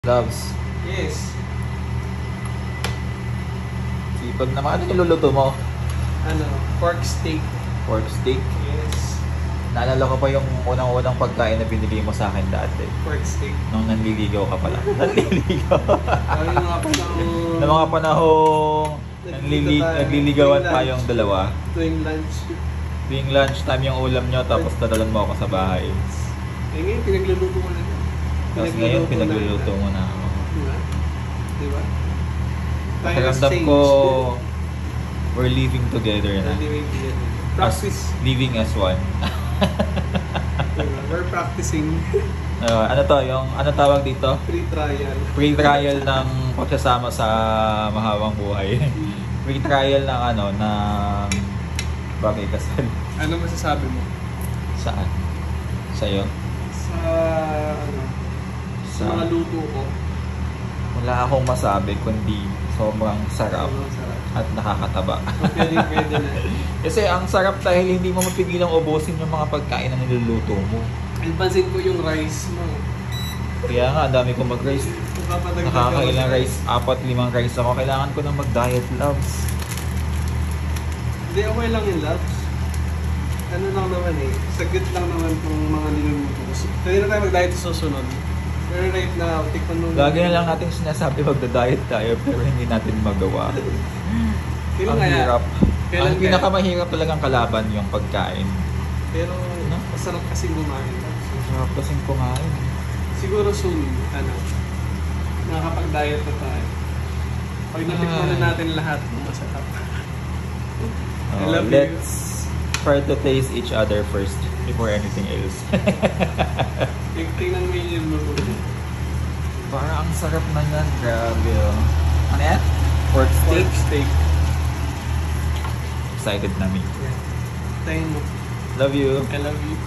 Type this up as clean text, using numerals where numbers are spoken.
Loves. Yes. Sipag naman. Ano niluluto mo? Ano? Pork steak. Pork steak? Yes. Naalala ko pa yung unang-unang pagkain na binili mo sa akin dati. Pork steak. Nung nanliligaw ka pala. Nanliligaw. Yung mga panahon. Na mga panahong nagliligawan tayong dalawa. Tuwing lunch. Tuwing lunch time yung ulam nyo, tapos dadalan mo ako sa bahay. Eh ngayon, pinagluluto mo na. Tapos ngayon, pinagluluto mo na ako. Diba? Diba? Pakiramdam ko, we're living together na. Practice. Living as one. Diba? We're practicing. Ano to? Yung ano tawag dito? Free trial. Free trial ng pagsasama sa mahabang buhay. Free trial ng ano, ng bagay kasal. Ano masasabi mo? Saan? Sa'yo? Sa ano? Sa mga luto ko. Wala akong masabi kundi sobrang sarap at nakakataba. Pwede na. Kasi ang sarap dahil hindi mo mapigilang ubusin yung mga pagkain na niluluto mo. Pansin ko yung rice mo. Kaya nga, ang dami kong mag-rice. Nakakailang rice, 4-5 rice ako. Kailangan ko na mag-diet, loves. Hindi, okay lang yung loves. Ano lang naman eh, saglit lang naman itong mga niluluto ko. Pwede na tayo mag-diet sa susunod. Pero right now, tikman mo. Lagi na lang natin sinasabi magda-diet tayo pero hindi natin magawa. Ang hirap. Ang pinakamahirap talagang kalaban yung pagkain. Pero masarap kasing kumain. Masarap kasing kumain. Siguro soon, ano, nakakapag-diet na tayo. Pag natikman na natin lahat, masarap. Let's try to taste each other first before anything else. Tingnan mo yung mabuti. Parang ang sarap na yan. Grabe oh. Ano yan? Pork steak? Pork steak. Excited na me. Yeah. Tayo mo. Love you. I love you.